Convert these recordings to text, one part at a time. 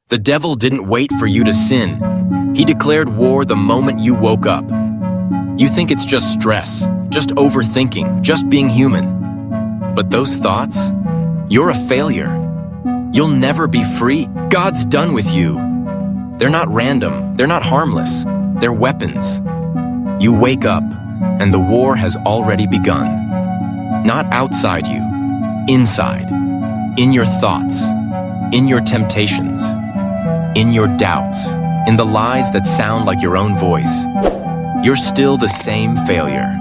The devil didn't wait for you to sin. He declared war the moment you woke up. You think it's just stress, just overthinking, just being human. But those thoughts? You're a failure. You'll never be free. God's done with you. They're not random. They're not harmless. They're weapons. You wake up, and the war has already begun. Not outside you, inside. In your thoughts, in your temptations, in your doubts, in the lies that sound like your own voice. You're still the same failure.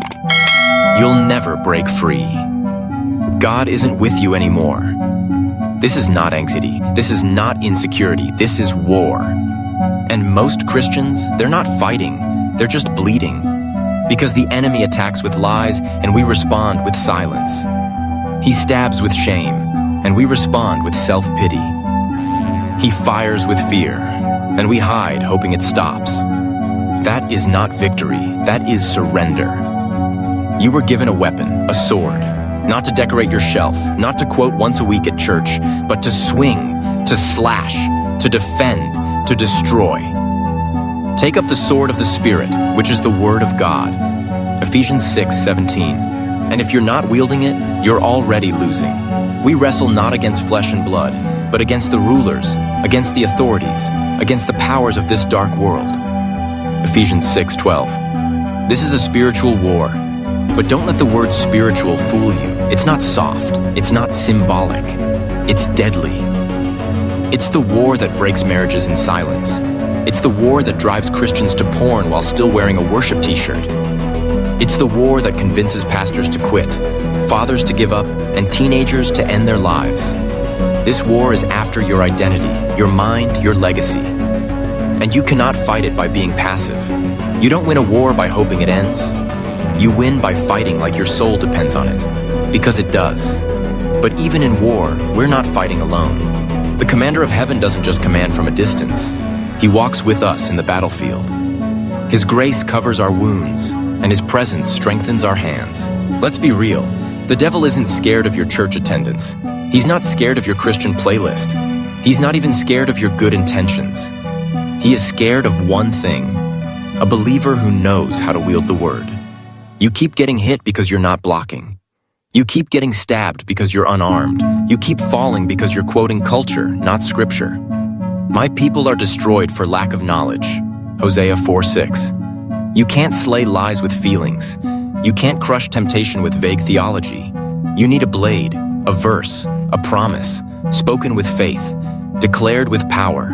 You'll never break free. God isn't with you anymore. This is not anxiety. This is not insecurity. This is war. And most Christians, they're not fighting. They're just bleeding. Because the enemy attacks with lies, and we respond with silence. He stabs with shame, and we respond with self-pity. He fires with fear, and we hide, hoping it stops. That is not victory. That is surrender. You were given a weapon, a sword, not to decorate your shelf, not to quote once a week at church, but to swing, to slash, to defend, to destroy. Take up the sword of the Spirit, which is the Word of God. Ephesians 6:17. And if you're not wielding it, you're already losing. We wrestle not against flesh and blood, but against the rulers, against the authorities, against the powers of this dark world. Ephesians 6:12. This is a spiritual war, but don't let the word spiritual fool you. It's not soft, it's not symbolic, it's deadly. It's the war that breaks marriages in silence. It's the war that drives Christians to porn while still wearing a worship t-shirt. It's the war that convinces pastors to quit, fathers to give up, and teenagers to end their lives. This war is after your identity, your mind, your legacy. And you cannot fight it by being passive. You don't win a war by hoping it ends. You win by fighting like your soul depends on it, because it does. But even in war, we're not fighting alone. The commander of heaven doesn't just command from a distance. He walks with us in the battlefield. His grace covers our wounds, and His presence strengthens our hands. Let's be real. The devil isn't scared of your church attendance. He's not scared of your Christian playlist. He's not even scared of your good intentions. He is scared of one thing: a believer who knows how to wield the word. You keep getting hit because you're not blocking. You keep getting stabbed because you're unarmed. You keep falling because you're quoting culture, not scripture. My people are destroyed for lack of knowledge. Hosea 4:6. You can't slay lies with feelings. You can't crush temptation with vague theology. You need a blade, a verse, a promise, spoken with faith, declared with power.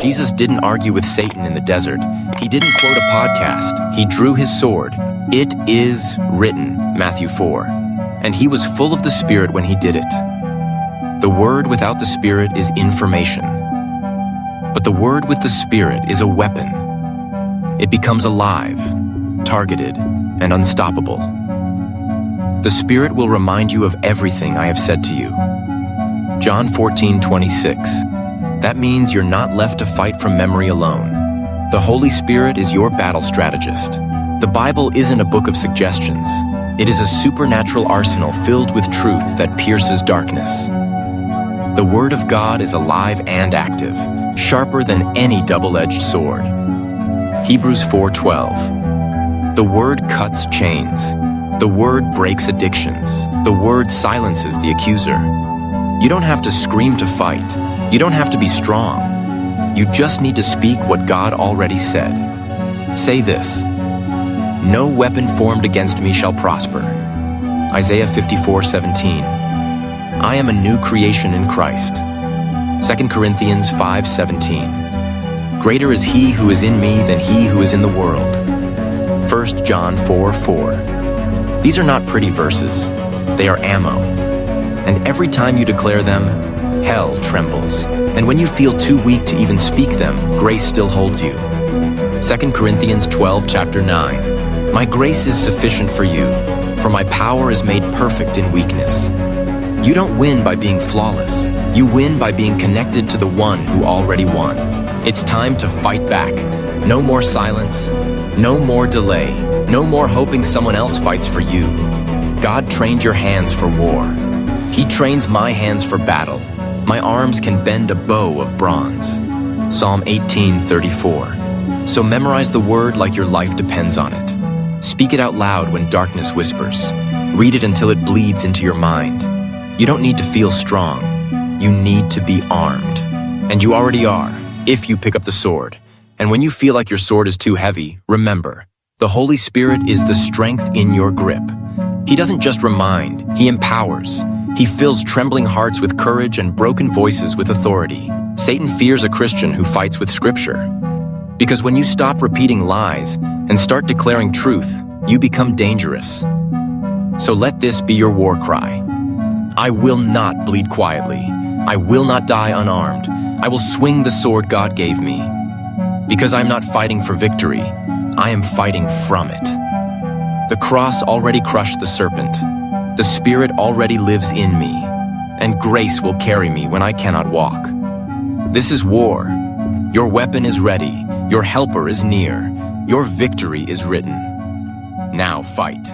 Jesus didn't argue with Satan in the desert. He didn't quote a podcast. He drew his sword. It is written, Matthew 4. And he was full of the Spirit when he did it. The word without the Spirit is information. But the word with the Spirit is a weapon. It becomes alive, targeted, and unstoppable. The Spirit will remind you of everything I have said to you. John 14:26. That means you're not left to fight from memory alone. The Holy Spirit is your battle strategist. The Bible isn't a book of suggestions. It is a supernatural arsenal filled with truth that pierces darkness. The Word of God is alive and active, sharper than any double-edged sword. Hebrews 4:12. The Word cuts chains. The Word breaks addictions. The Word silences the accuser. You don't have to scream to fight. You don't have to be strong. You just need to speak what God already said. Say this: no weapon formed against me shall prosper. Isaiah 54:17. I am a new creation in Christ. 2 Corinthians 5:17. Greater is He who is in me than he who is in the world. 1 John 4:4. These are not pretty verses. They are ammo. And every time you declare them, hell trembles. And when you feel too weak to even speak them, grace still holds you. 2 Corinthians 12:9. My grace is sufficient for you, for my power is made perfect in weakness. You don't win by being flawless. You win by being connected to the one who already won. It's time to fight back. No more silence. No more delay. No more hoping someone else fights for you. God trained your hands for war. He trains my hands for battle. My arms can bend a bow of bronze. Psalm 18:34. So memorize the word like your life depends on it. Speak it out loud when darkness whispers. Read it until it bleeds into your mind. You don't need to feel strong. You need to be armed. And you already are, if you pick up the sword. And when you feel like your sword is too heavy, remember, the Holy Spirit is the strength in your grip. He doesn't just remind, He empowers. He fills trembling hearts with courage and broken voices with authority. Satan fears a Christian who fights with Scripture. Because when you stop repeating lies and start declaring truth, you become dangerous. So let this be your war cry. I will not bleed quietly. I will not die unarmed. I will swing the sword God gave me. Because I'm not fighting for victory, I am fighting from it. The cross already crushed the serpent. The Spirit already lives in me, and grace will carry me when I cannot walk. This is war. Your weapon is ready. Your helper is near. Your victory is written. Now fight.